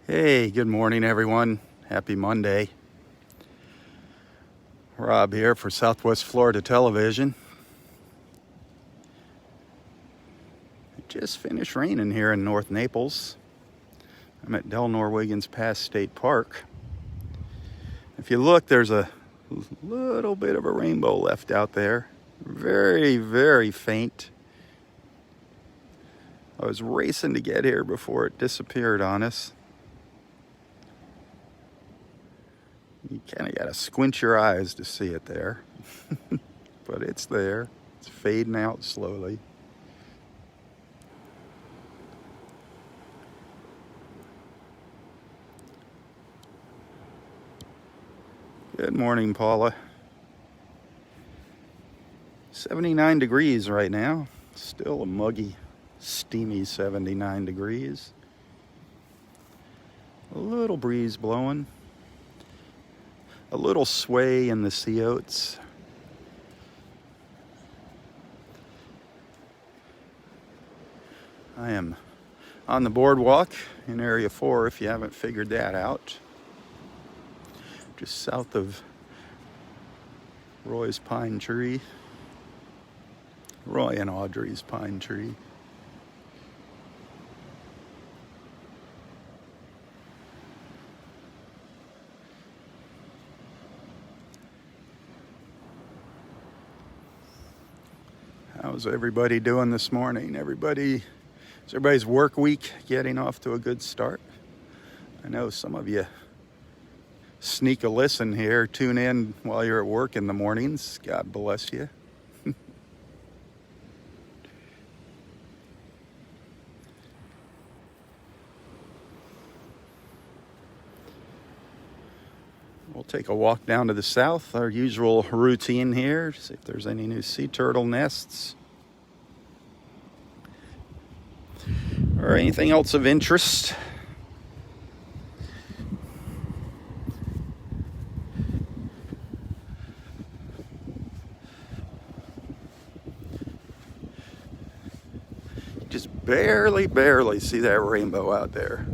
Hey, good morning, everyone. Happy Monday. Rob here for Southwest Florida Television. It just finished raining here in North Naples. I'm at Delnor-Wiggins Pass State Park. If you look, there's a little bit of a rainbow left out there. Very, very faint. I was racing to get here before it disappeared on us. You kind of got to squint your eyes to see it there. But it's there. It's fading out slowly. Good morning, Paula. 79 degrees right now. Still a muggy, steamy 79 degrees. A little breeze blowing. A little sway in the sea oats. I am on the boardwalk in Area 4, if you haven't figured that out. Just south of Roy and Audrey's pine tree. How's everybody doing this morning? Is everybody's work week getting off to a good start? I know some of you sneak a listen here, tune in while you're at work in the mornings. God bless you. We'll take a walk down to the south, our usual routine here, see if there's any new sea turtle nests or anything else of interest. Just barely see that rainbow out there.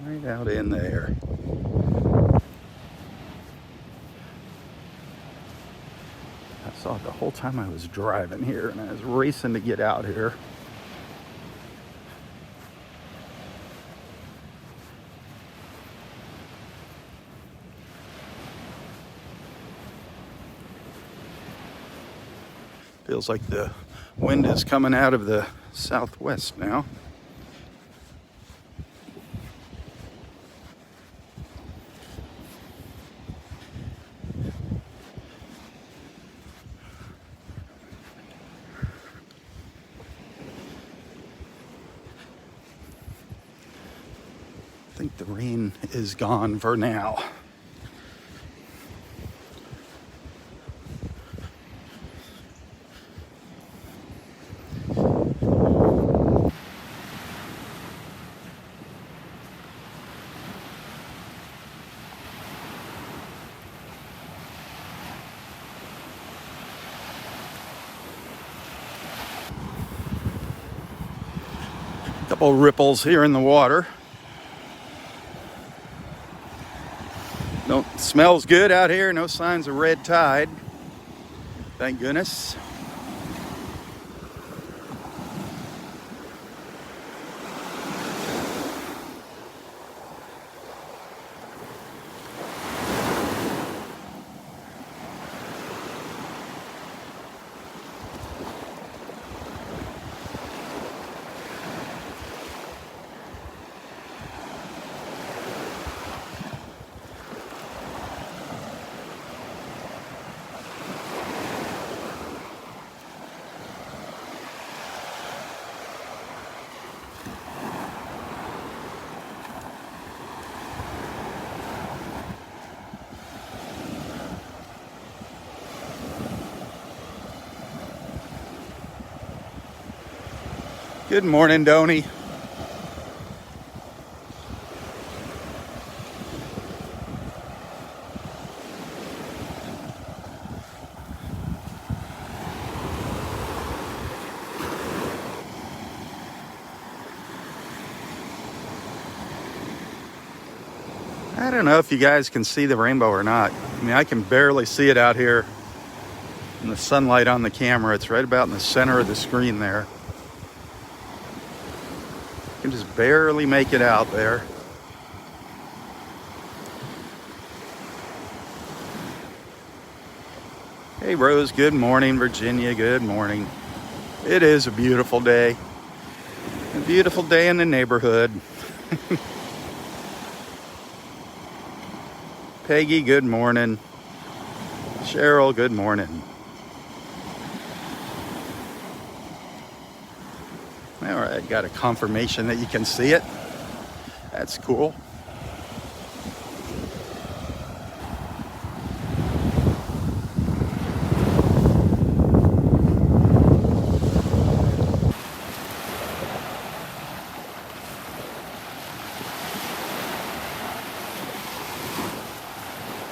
Right out in there. I saw it the whole time I was driving here, and I was racing to get out here. Feels like the wind is coming out of the southwest now. I think the rain is gone for now. Couple ripples here in the water. Smells good out here. No signs of red tide. Thank goodness. Good morning, Donnie. I don't know if you guys can see the rainbow or not. I mean, I can barely see it out here in the sunlight on the camera. It's right about in the center of the screen there. You can just barely make it out there. Hey Rose, good morning. Virginia, good morning. It is a beautiful day. A beautiful day in the neighborhood. Peggy, good morning. Cheryl, good morning. All right, got a confirmation that you can see it. That's cool.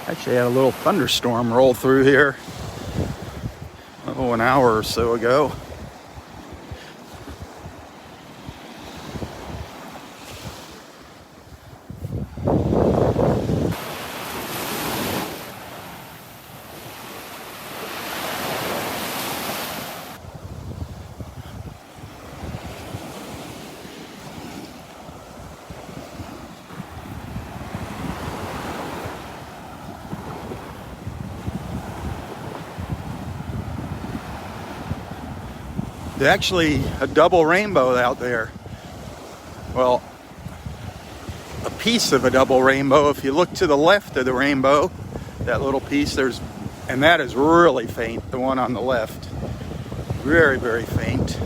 Actually had a little thunderstorm roll through here, an hour or so ago. There's actually a double rainbow out there. Well, a piece of a double rainbow. If you look to the left of the rainbow, that little piece, and that is really faint, the one on the left. Very, very faint.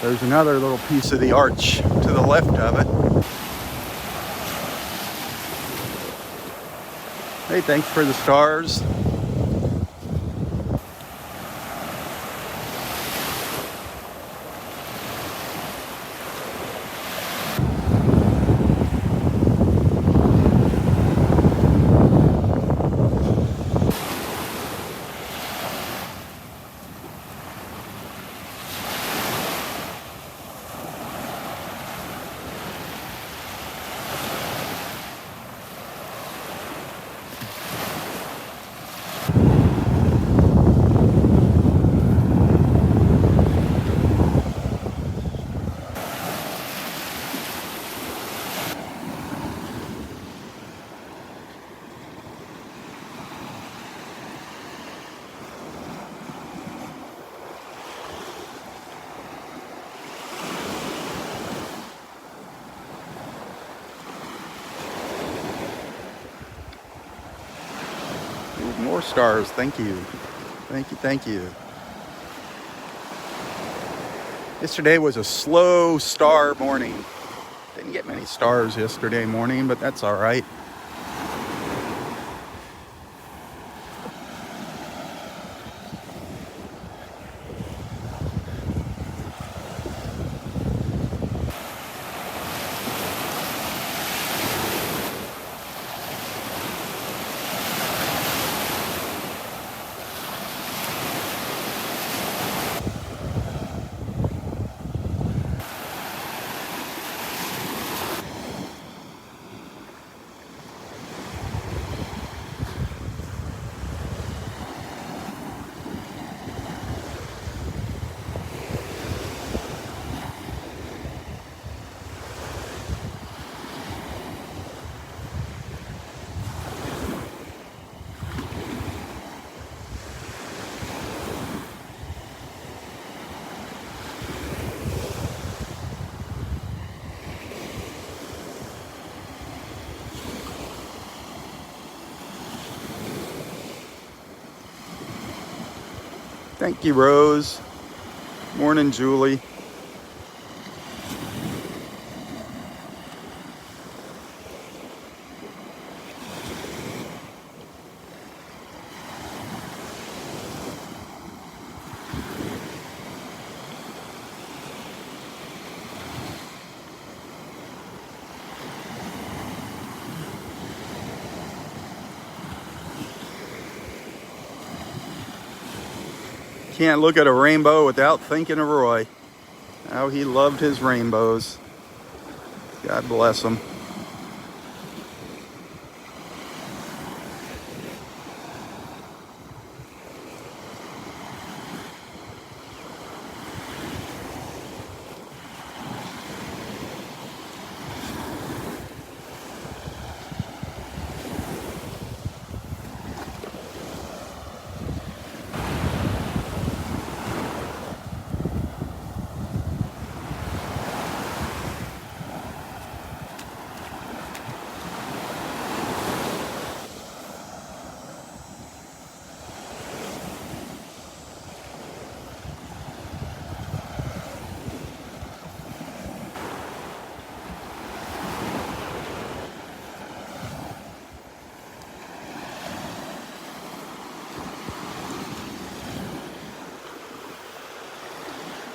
There's another little piece of the arch to the left of it. Hey, thanks for the stars. More stars, thank you. Thank you, thank you. Yesterday was a slow star morning. Didn't get many stars yesterday morning, but that's all right. Thank you, Rose. Morning, Julie. Can't look at a rainbow without thinking of Roy. How he loved his rainbows. God bless him.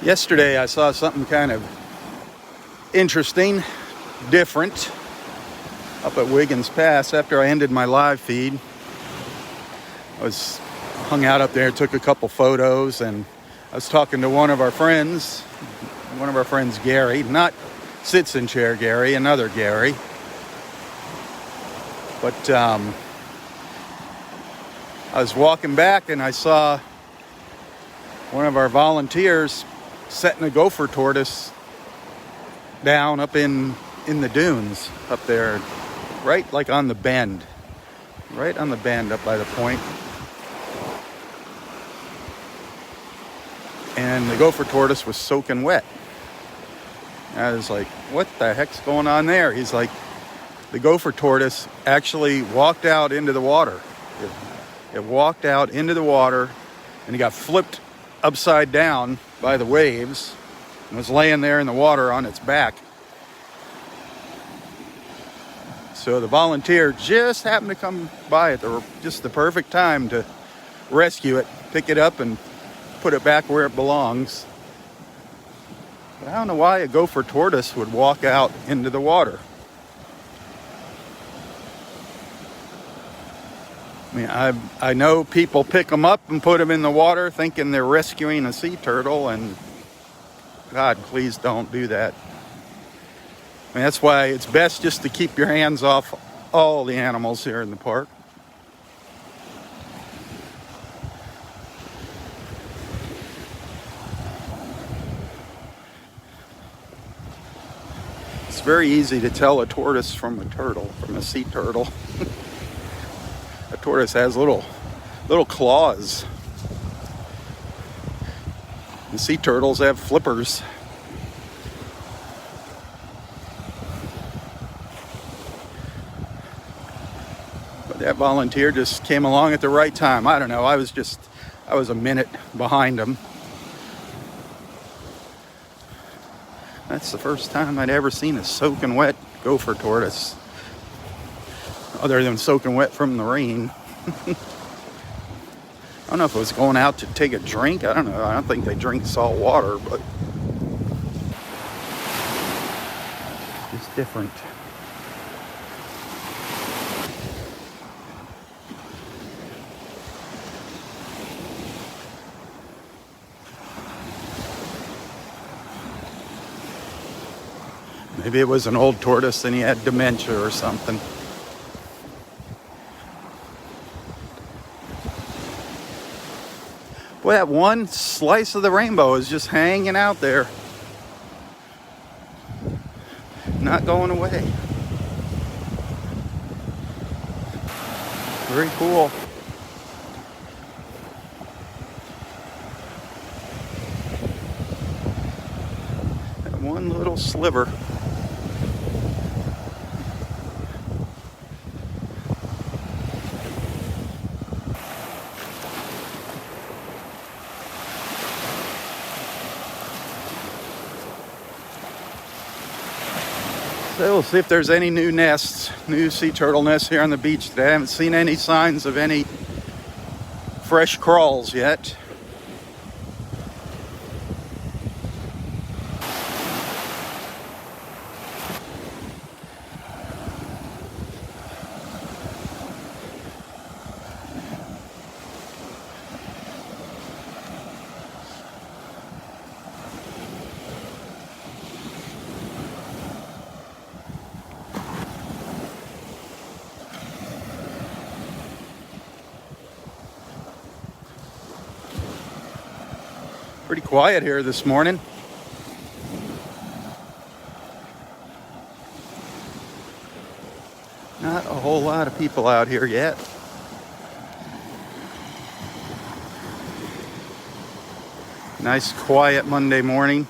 Yesterday I saw something kind of interesting, different, up at Wiggins Pass. After I ended my live feed, I was hung out up there, took a couple photos, and I was talking to one of our friends, Gary, not Sits in Chair Gary, another Gary. But I was walking back and I saw one of our volunteers setting a gopher tortoise down up in the dunes up there, right like on the bend, up by the point. And the gopher tortoise was soaking wet. I was like, what the heck's going on there? He's like, the gopher tortoise actually walked out into the water. It walked out into the water and he got flipped upside down by the waves and was laying there in the water on its back. So the volunteer just happened to come by at just the perfect time to rescue it, pick it up and put it back where it belongs. But I don't know why a gopher tortoise would walk out into the water. I mean, I know people pick them up and put them in the water thinking they're rescuing a sea turtle, and God, please don't do that. I mean, that's why it's best just to keep your hands off all the animals here in the park. It's very easy to tell a tortoise from a turtle, from a sea turtle. A tortoise has little claws. And sea turtles have flippers. But that volunteer just came along at the right time. I don't know, I was a minute behind him. That's the first time I'd ever seen a soaking wet gopher tortoise, other than soaking wet from the rain. I don't know if it was going out to take a drink. I don't know. I don't think they drink salt water, but it's different. Maybe it was an old tortoise and he had dementia or something. Boy, that one slice of the rainbow is just hanging out there. Not going away. Very cool. That one little sliver. So we'll see if there's any new nests, new sea turtle nests here on the beach today. I haven't seen any signs of any fresh crawls yet. Pretty quiet here this morning. Not a whole lot of people out here yet. Nice quiet Monday morning.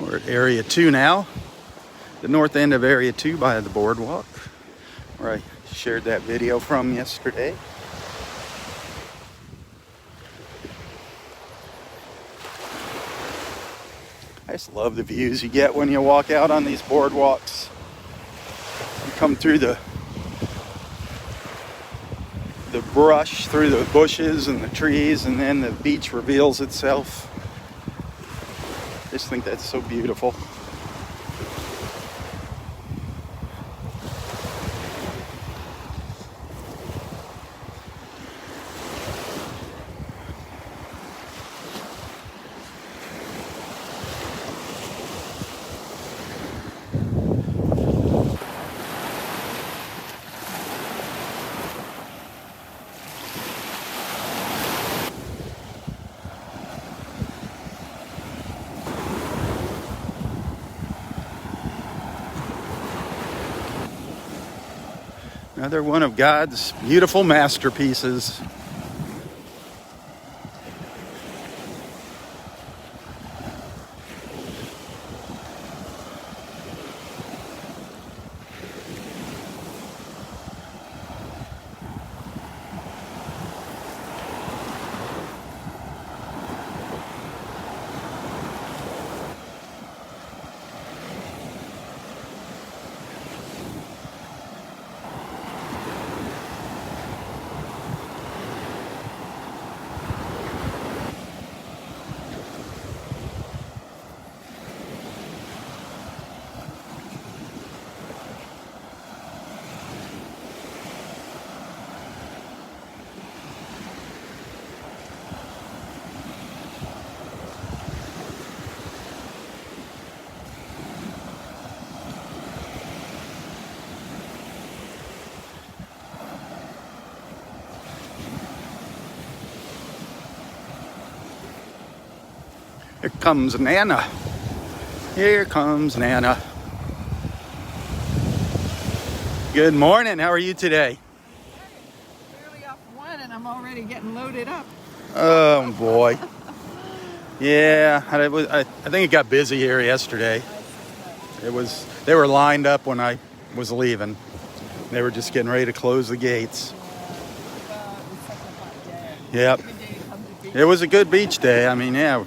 We're at Area 2 now, the north end of Area 2 by the boardwalk, where I shared that video from yesterday. I just love the views you get when you walk out on these boardwalks. You come through the brush, through the bushes and the trees, and then the beach reveals itself. I just think that's so beautiful. Another one of God's beautiful masterpieces. Here comes Nana. Here comes Nana. Good morning. How are you today? Barely off one and I'm already getting loaded up. Oh boy. Yeah, I think it got busy here yesterday. They were lined up when I was leaving. They were just getting ready to close the gates. Yep. It was a good beach day. I mean, yeah,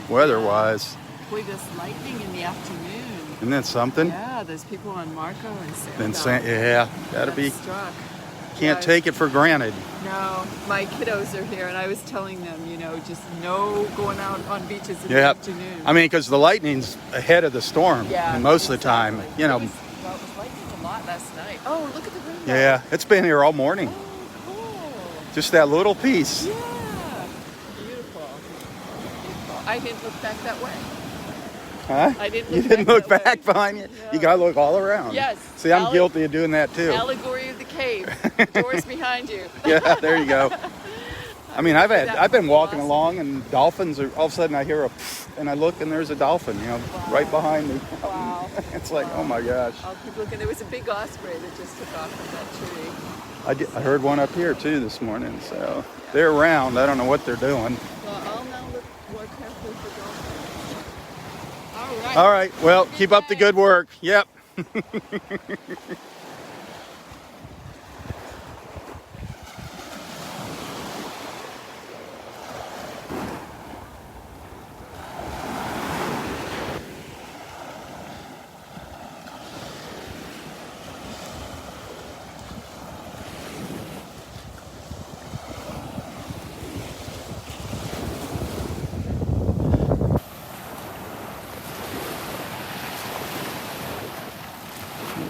weather-wise. Boy, this lightning in the afternoon. Isn't that something? Yeah, there's people on Marco and Sam. Yeah, gotta be. Struck. Can't take it for granted. No, my kiddos are here, and I was telling them, just no going out on beaches in the afternoon. I mean, because the lightning's ahead of the storm most of the time. It was lightning a lot last night. Oh, look at the window. Yeah, it's been here all morning. Oh, cool. Just that little piece. Yeah. Beautiful. I didn't look back that way. Huh? I didn't look You didn't look back back behind you? No. You gotta look all around. Yes. See, I'm guilty of doing that too. Allegory of the cave. Doors behind you. Yeah, there you go. I mean, I've been walking along and dolphins are, all of a sudden I hear a pfft, and I look and there's a dolphin, right behind me. Wow. It's like, oh my gosh. I'll keep looking. There was a big osprey that just took off from that tree. I heard one up here too this morning, so they're around. I don't know what they're doing. Well, I'll now look more carefully for dolphins. All right. All right. Well, keep up the good work. Yep.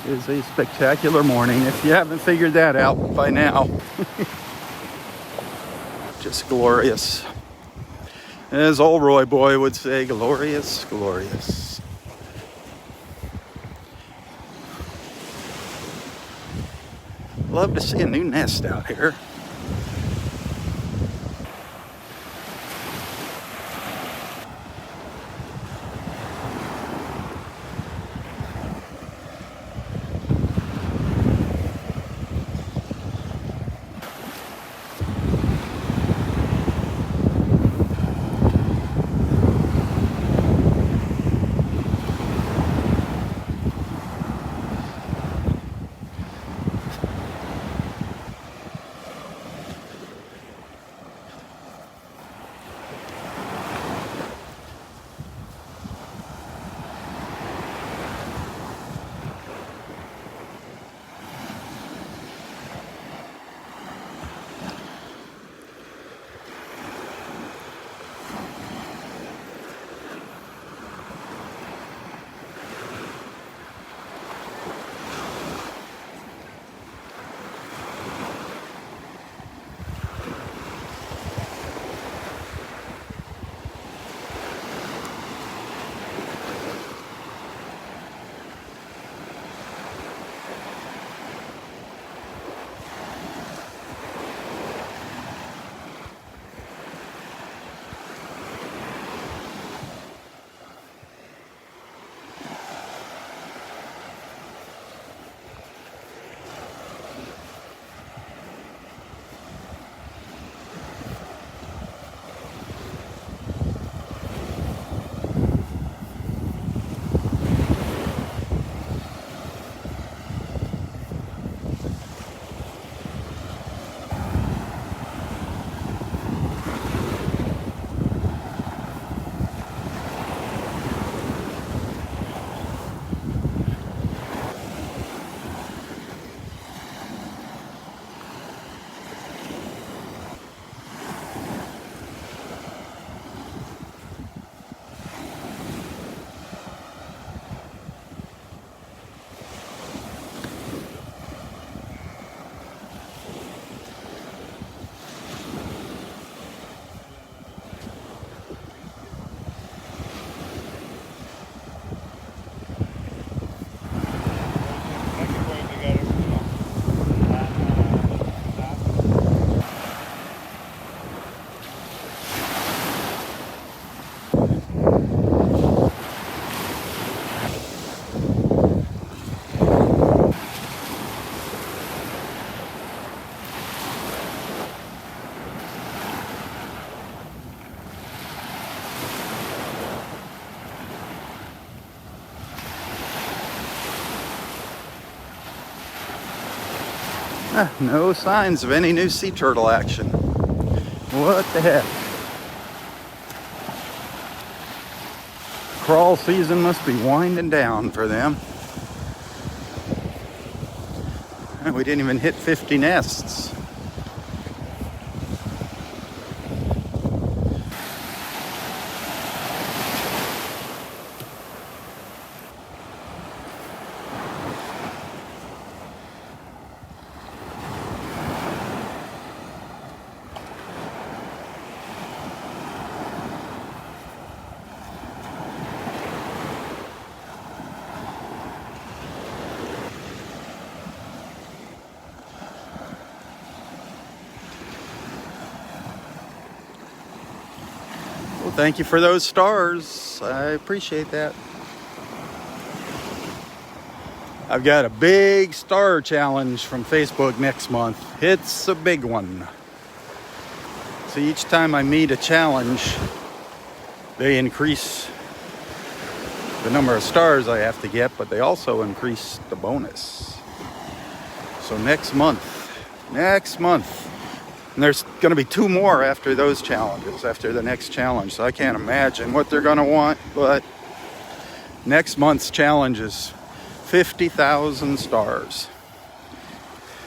It is a spectacular morning, if you haven't figured that out by now. Just glorious. As old Roy Boy would say, glorious, glorious. Love to see a new nest out here. No signs of any new sea turtle action. What the heck? Crawl season must be winding down for them. And we didn't even hit 50 nests. Well, thank you for those stars. I appreciate that. I've got a big star challenge from Facebook next month. It's a big one. So each time I meet a challenge, they increase the number of stars I have to get, but they also increase the bonus. So next month, and there's going to be 2 more after those challenges, after the next challenge. So I can't imagine what they're going to want, but next month's challenge is 50,000 stars.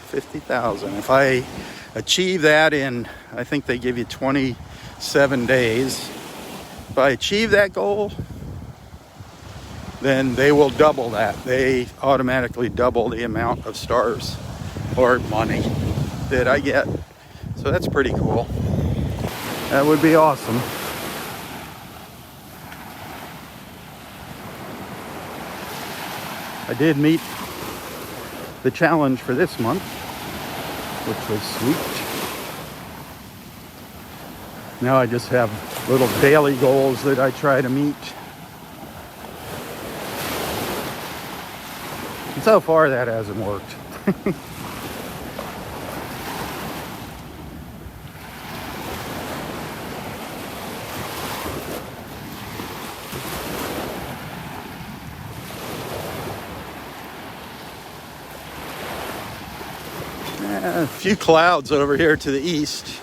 50,000. If I achieve that in, I think they give you 27 days. If I achieve that goal, then they will double that. They automatically double the amount of stars or money that I get. So that's pretty cool. That would be awesome. I did meet the challenge for this month, which was sweet. Now I just have little daily goals that I try to meet. And so far that hasn't worked. A few clouds over here to the east.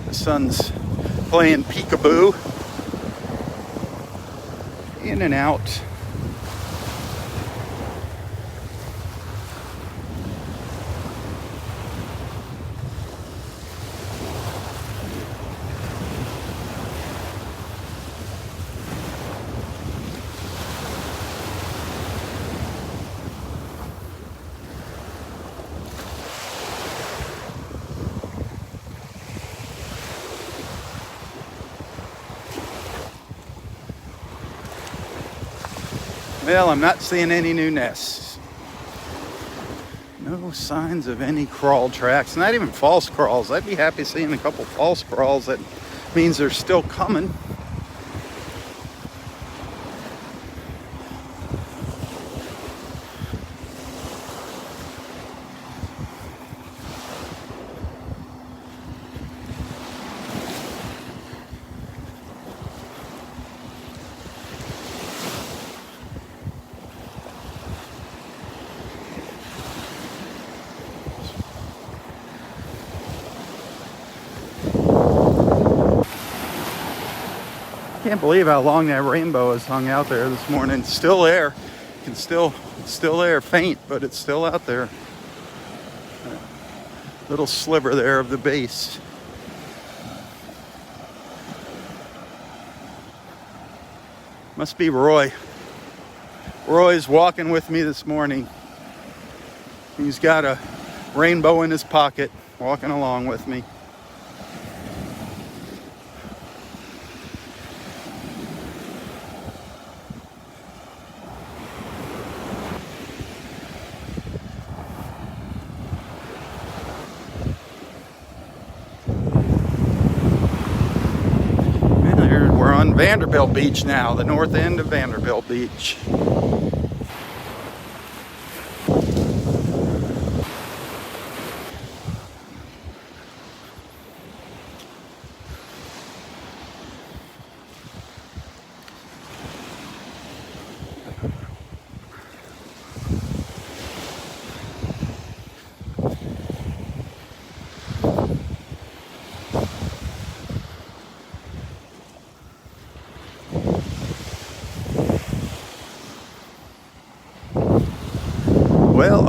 The sun's playing peekaboo. In and out. Well, I'm not seeing any new nests. No signs of any crawl tracks, not even false crawls. I'd be happy seeing a couple false crawls. That means they're still coming. Can't believe how long that rainbow has hung out there this morning. It's still there. It's still there, faint, but it's still out there. Little sliver there of the base. Must be Roy. Roy's walking with me this morning. He's got a rainbow in his pocket, walking along with me. We're on Vanderbilt Beach now, the north end of Vanderbilt Beach.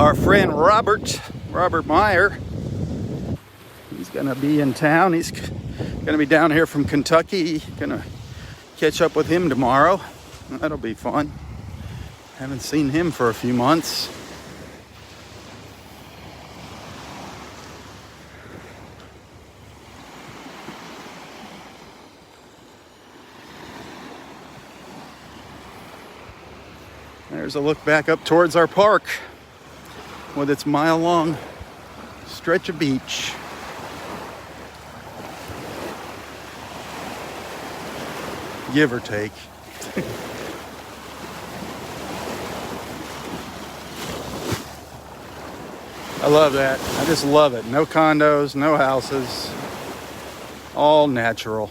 our friend Robert Meyer. He's gonna be in town. He's gonna be down here from Kentucky. Gonna catch up with him tomorrow. That'll be fun. Haven't seen him for a few months. There's a look back up towards our park with its mile-long stretch of beach. Give or take. I love that. I just love it. No condos, no houses, all natural.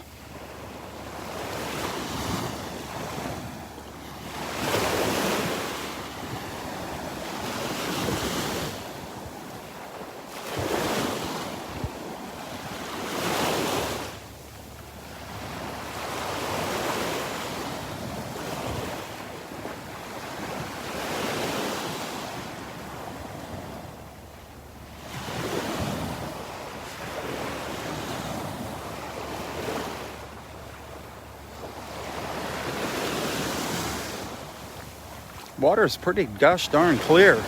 Water is pretty gosh darn clear. You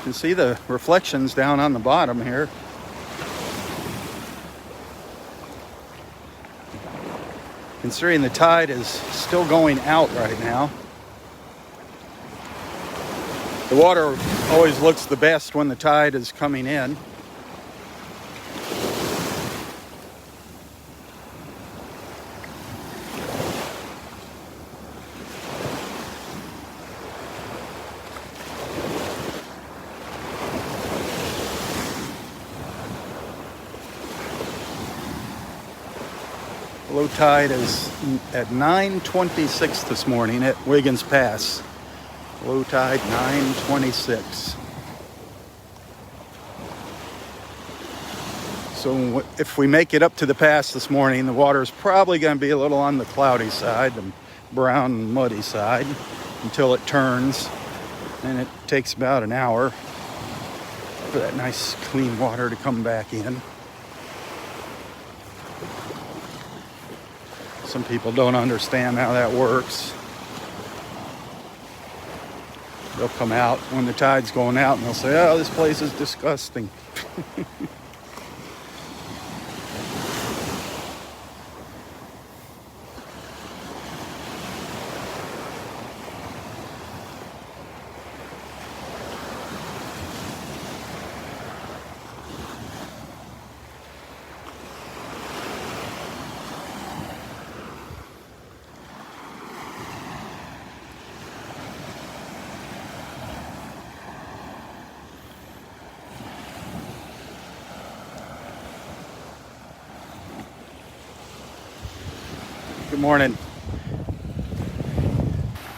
can see the reflections down on the bottom here. Considering the tide is still going out right now. The water always looks the best when the tide is coming in. Low tide is at 9:26 this morning at Wiggins Pass. Low tide 9:26. So if we make it up to the pass this morning, the water is probably going to be a little on the cloudy side, the brown and muddy side, until it turns. And it takes about an hour for that nice clean water to come back in. Some people don't understand how that works. They'll come out when the tide's going out and they'll say, oh, this place is disgusting. Good morning.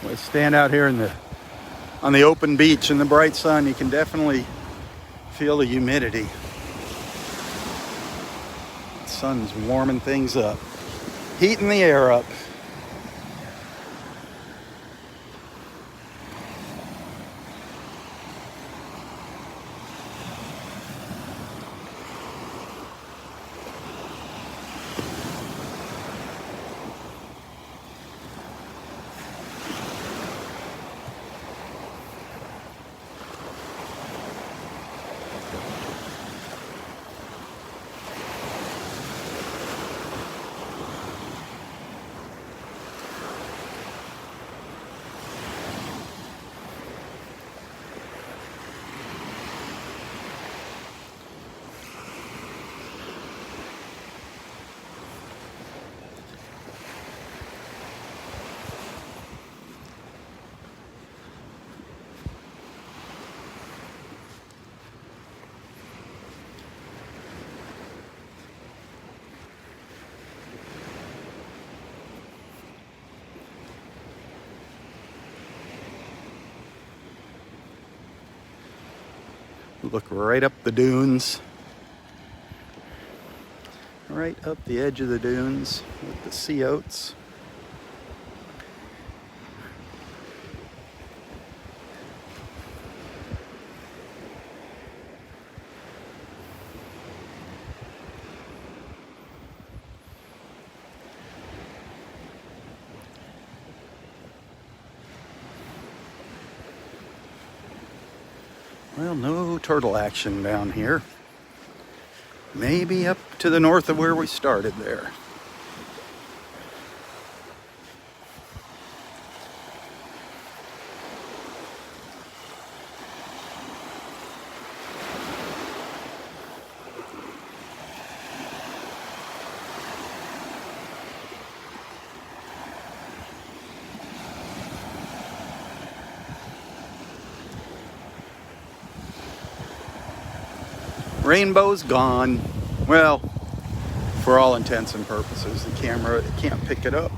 We stand out here on the open beach in the bright sun. You can definitely feel the humidity. The sun's warming things up, heating the air up. Look right up the dunes, right up the edge of the dunes with the sea oats. Well, no turtle action down here. Maybe up to the north of where we started there. Rainbow's gone. Well, for all intents and purposes, the camera can't pick it up.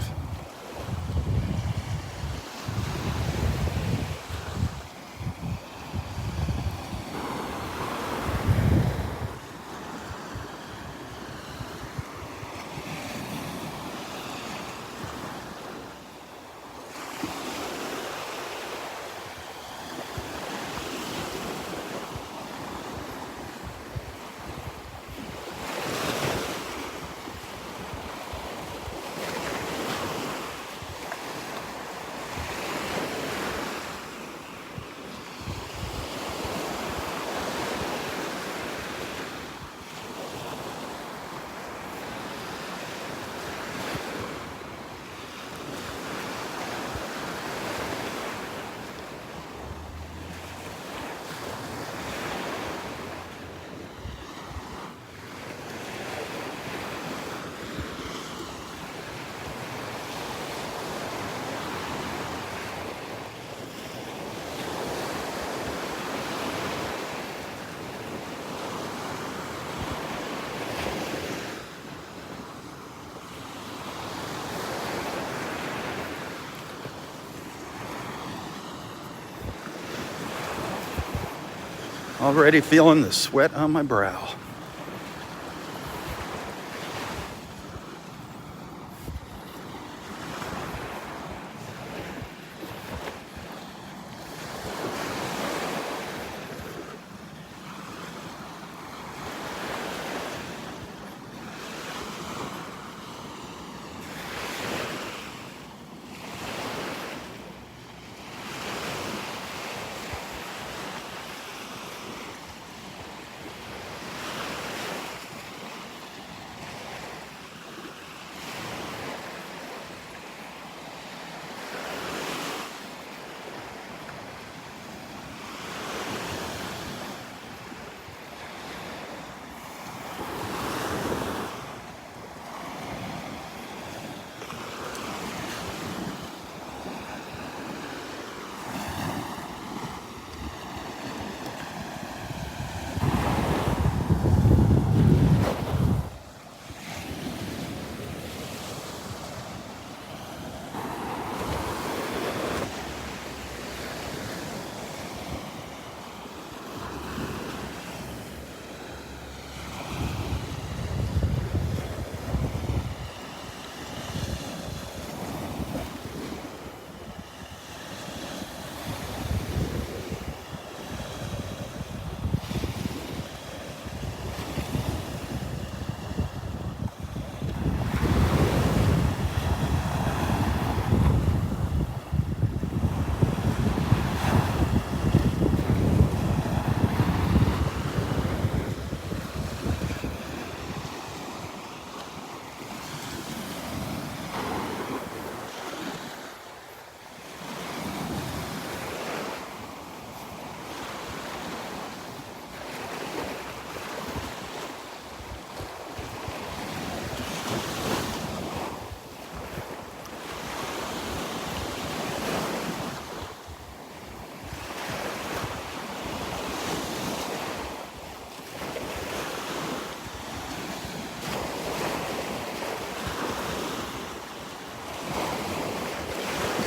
Already feeling the sweat on my brow.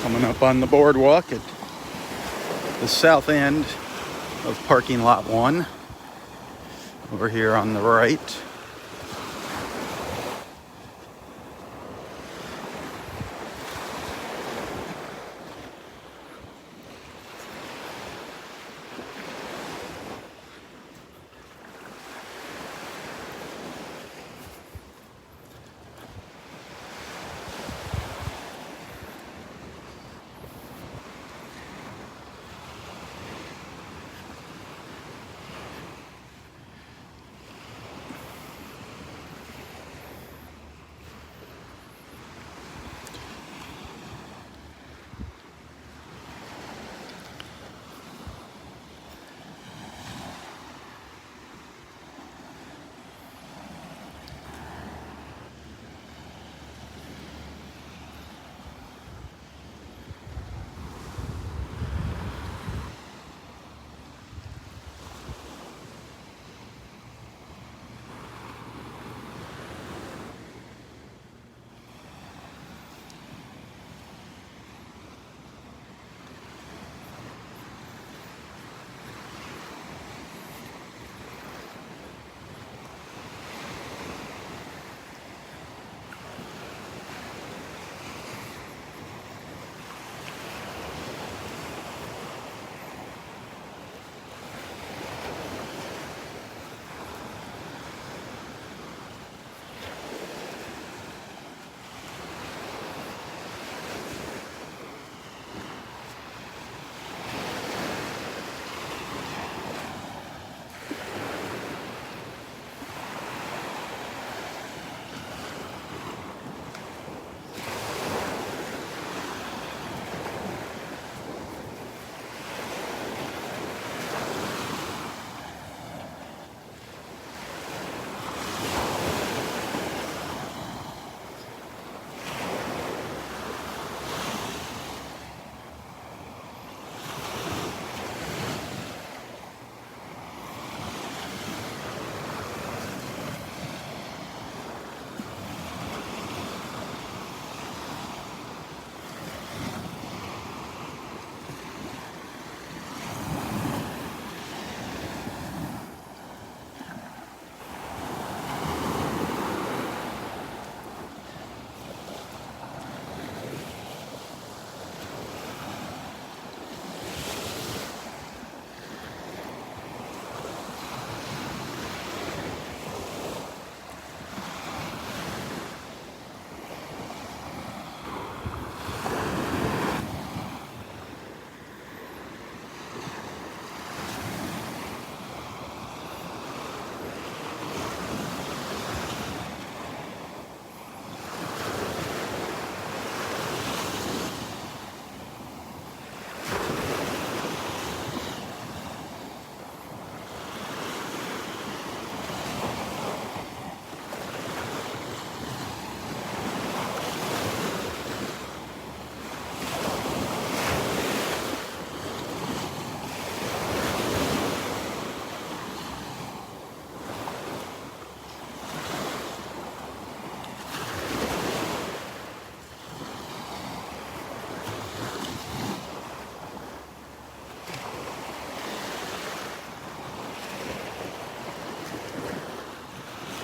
Coming up on the boardwalk at the south end of parking lot 1, over here on the right.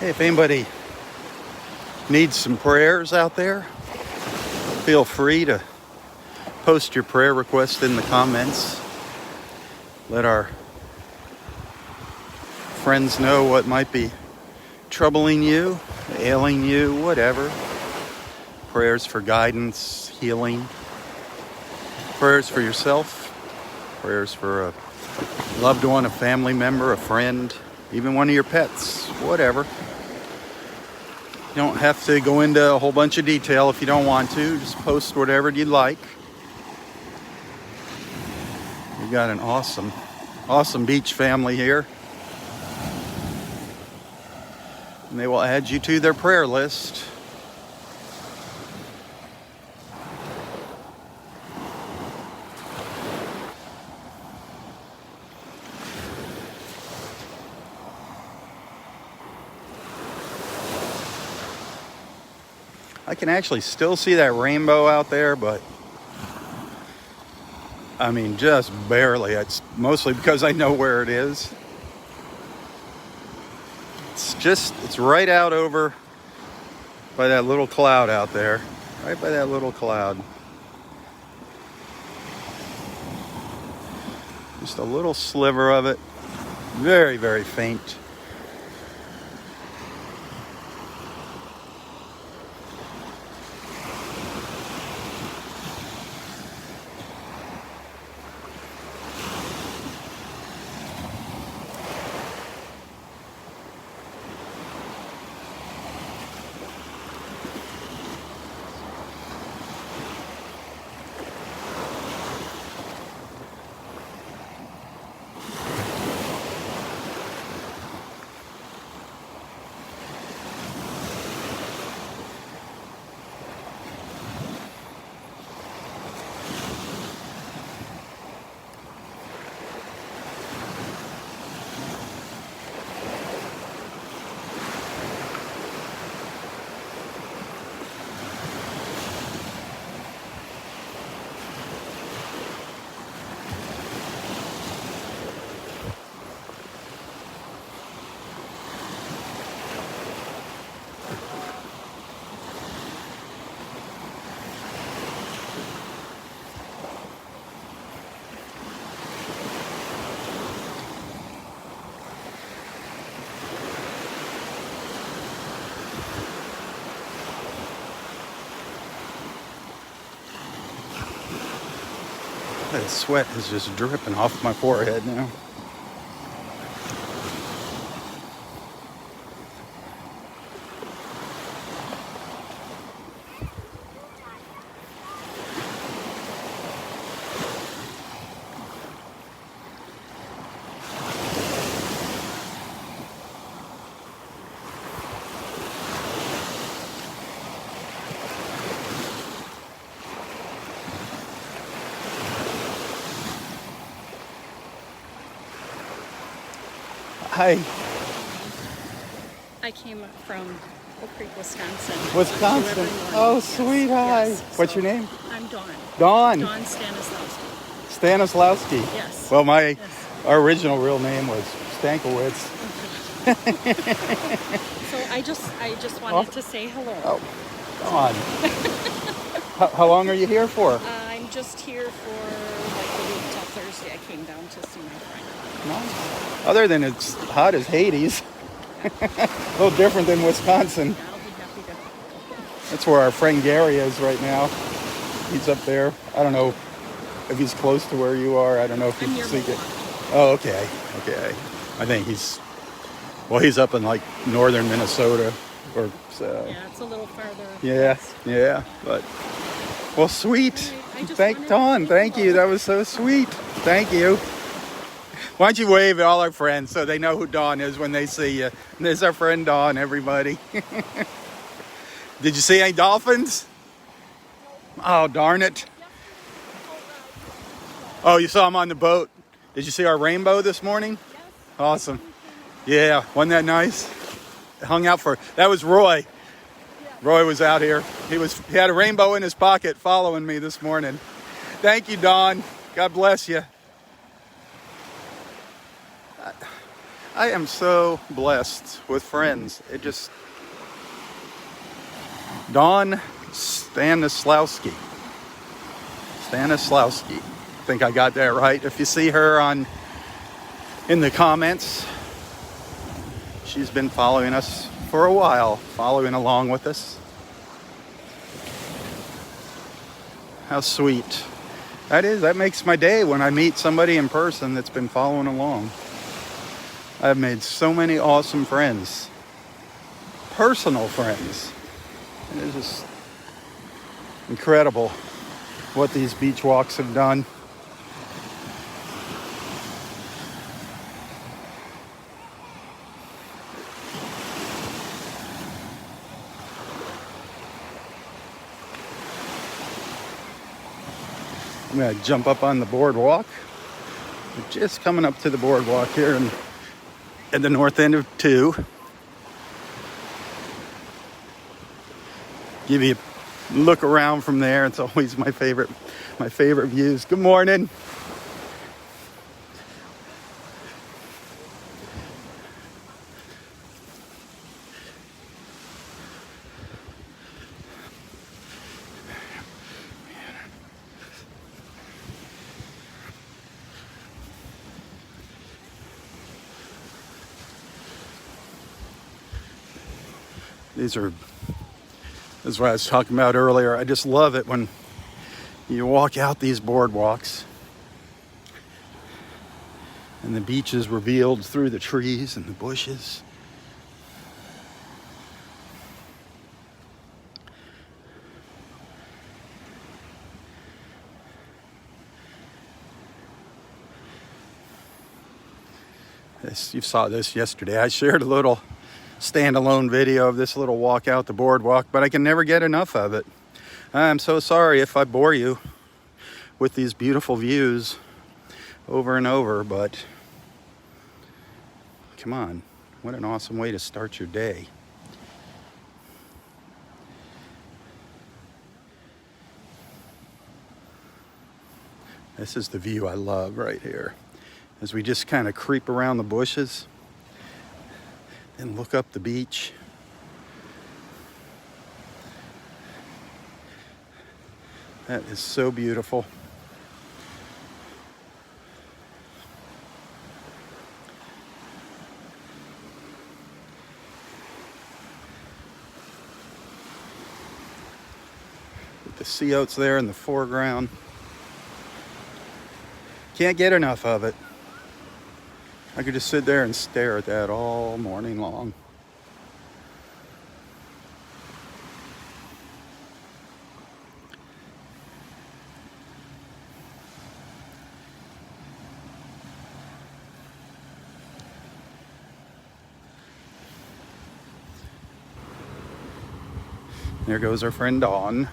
Hey, if anybody needs some prayers out there, feel free to post your prayer request in the comments. Let our friends know what might be troubling you, ailing you, whatever. Prayers for guidance, healing. Prayers for yourself. Prayers for a loved one, a family member, a friend, even one of your pets, whatever. You don't have to go into a whole bunch of detail if you don't want to. Just post whatever you'd like. We've got an awesome beach family here. And they will add you to their prayer list. I can actually still see that rainbow out there, but I mean, just barely. It's mostly because I know where it is. It's right out over by that little cloud out there. Right by that little cloud. Just a little sliver of it. Very, very faint. That sweat is just dripping off my forehead now. Hi. I came from Oak Creek, Wisconsin. Wisconsin. Oh, sweet. Hi. Yes. What's So, your name? I'm Dawn. Dawn. Dawn Stanislawski. Stanislawski. Yes. Well, Yes. our original real name was Stankiewicz. So I just wanted to say hello. Oh, Dawn. How long are you here for? I'm just here for like the week till Thursday. I came down to see my friend. Nice. Other than it's hot as Hades. A little different than Wisconsin. Yeah, I'll be happy to. That's where our friend Gary is right now. He's up there. I don't know if he's close to where you are. I don't know if you I'm can near see it. Milwaukee. Oh, okay. Okay. I think he's up in like northern Minnesota or so. Yeah, it's a little farther. Yeah, west. yeah. But well, sweet. I just Thank wanted Dawn. to Thank you. That was so sweet. Thank you. Why don't you wave at all our friends so they know who Dawn is when they see you? There's our friend Dawn, everybody. Did you see any dolphins? Oh, darn it. Oh, you saw them on the boat. Did you see our rainbow this morning? Yes. Awesome. Yeah, wasn't that nice? Hung out for, that was Roy. Roy was out here. He had a rainbow in his pocket following me this morning. Thank you, Dawn. God bless you. I am so blessed with friends. It just... Dawn Stanislawski. I think I got that right. If you see her in the comments, she's been following us for a while, following along with us. How sweet. That makes my day when I meet somebody in person that's been following along. I've made so many awesome friends. Personal friends. It is just incredible what these beach walks have done. I'm going to jump up on the boardwalk. We're just coming up to the boardwalk here at the north end of 2. Give you a look around from there. It's always my favorite views. Good morning. This is what I was talking about earlier. I just love it when you walk out these boardwalks and the beach is revealed through the trees and the bushes. You saw this yesterday. I shared a little standalone video of this little walk out the boardwalk, but I can never get enough of it. I'm so sorry if I bore you with these beautiful views over and over, but come on, what an awesome way to start your day. This is the view I love right here. As we just kind of creep around the bushes and look up the beach. That is so beautiful. With the sea oats there in the foreground. Can't get enough of it. I could just sit there and stare at that all morning long. There goes our friend Dawn.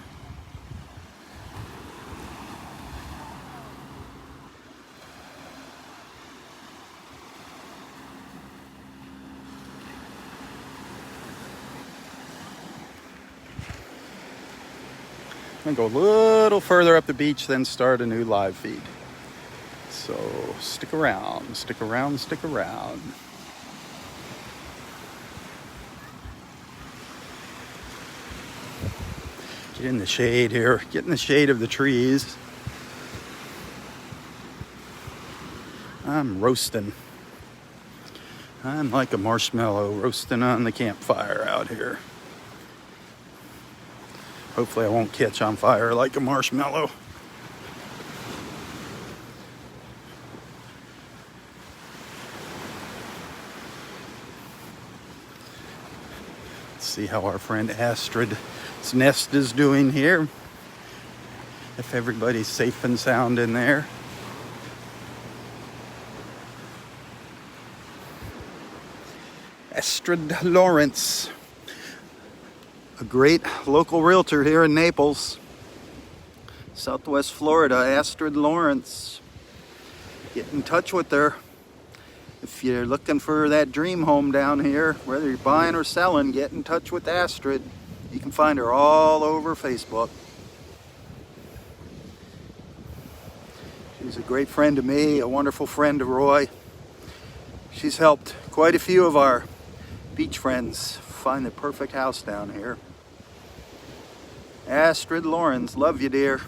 I'm gonna go a little further up the beach, then start a new live feed. So stick around, stick around, stick around. Get in the shade here, get in the shade of the trees. I'm roasting. I'm like a marshmallow roasting on the campfire out here. Hopefully I won't catch on fire like a marshmallow. Let's see how our friend Astrid's nest is doing here. If everybody's safe and sound in there. Astrid Lawrence, a great local realtor here in Naples, Southwest Florida. Astrid Lawrence. Get in touch with her if you're looking for that dream home down here. Whether you're buying or selling, get in touch with Astrid. You can find her all over Facebook. She's a great friend to me, a wonderful friend to Roy. She's helped quite a few of our beach friends find the perfect house down here. Astrid Lawrence, love you, dear.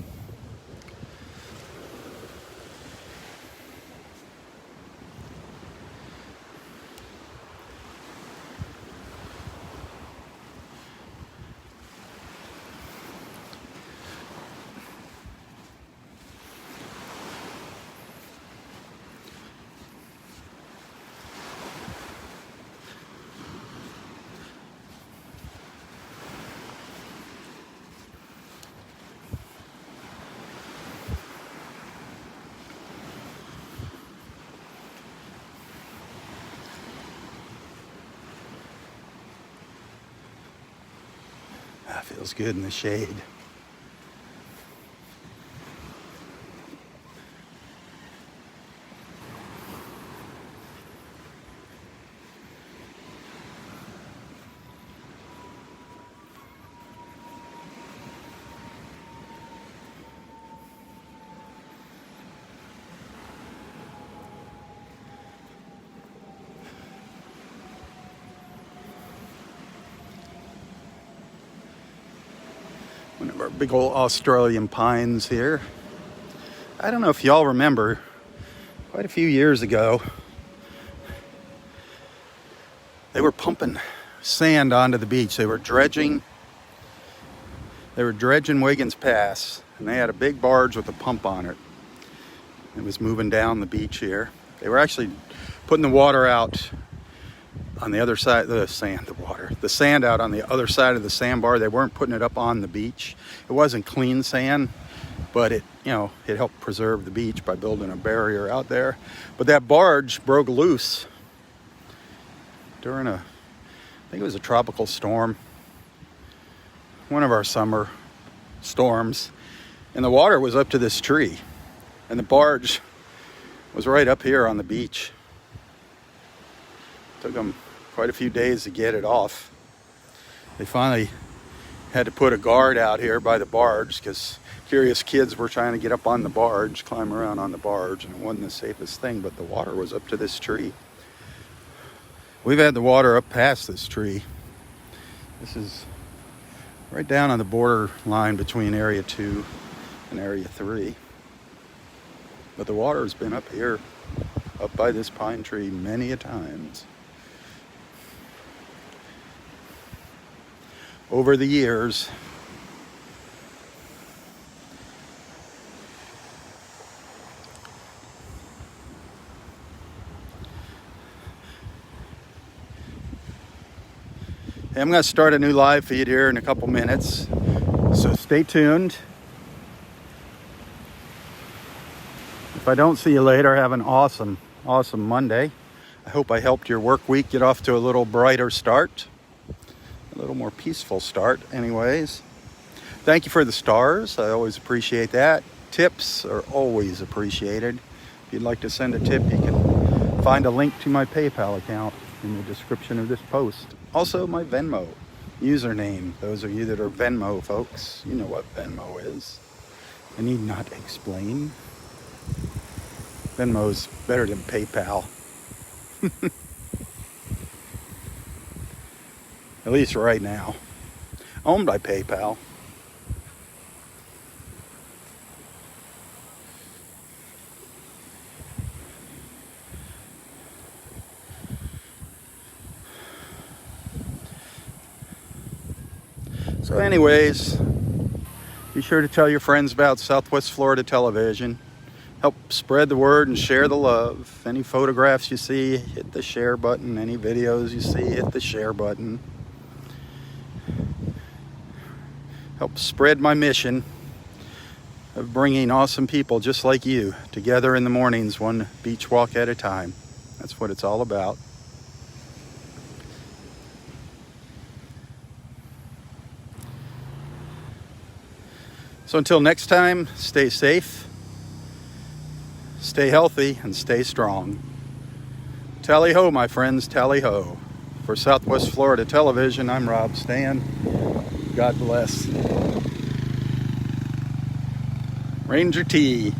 That feels good in the shade. One of our big old Australian pines here. I don't know if y'all remember, quite a few years ago, they were pumping sand onto the beach. They were dredging Wiggins Pass, and they had a big barge with a pump on it. It was moving down the beach here. They were actually putting the water out on the other side, the sand out on the other side of the sandbar. They weren't putting it up on the beach. It wasn't clean sand, but it helped preserve the beach by building a barrier out there. But that barge broke loose during I think it was a tropical storm, one of our summer storms, and the water was up to this tree, and the barge was right up here on the beach. Took them quite a few days to get it off. They finally had to put a guard out here by the barge because curious kids were trying to get up on the barge, climb around on the barge, and it wasn't the safest thing, but the water was up to this tree. We've had the water up past this tree. This is right down on the border line between Area 2 and Area 3. But the water has been up here, up by this pine tree many a times. Over the years. Hey, I'm going to start a new live feed here in a couple minutes, so stay tuned. If I don't see you later, have an awesome Monday. I hope I helped your work week get off to a little brighter start. A little more peaceful start anyways. Thank you for the stars. I always appreciate that. Tips are always appreciated. If you'd like to send a tip, you can find a link to my PayPal account in the description of this post. Also my Venmo username. Those of you that are Venmo folks, you know what Venmo is. I need not explain. Venmo's better than PayPal. At least right now. Owned by PayPal. So anyways, be sure to tell your friends about Southwest Florida Television. Help spread the word and share the love. Any photographs you see, hit the share button. Any videos you see, hit the share button. Help spread my mission of bringing awesome people just like you together in the mornings, one beach walk at a time. That's what it's all about. So until next time, stay safe, stay healthy, and stay strong. Tally ho, my friends, tally ho. For Southwest Florida Television, I'm Robb Stan. God bless. Ranger T.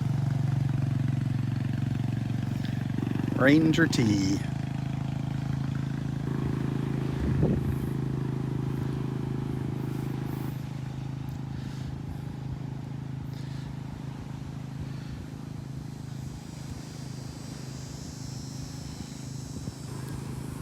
Ranger T.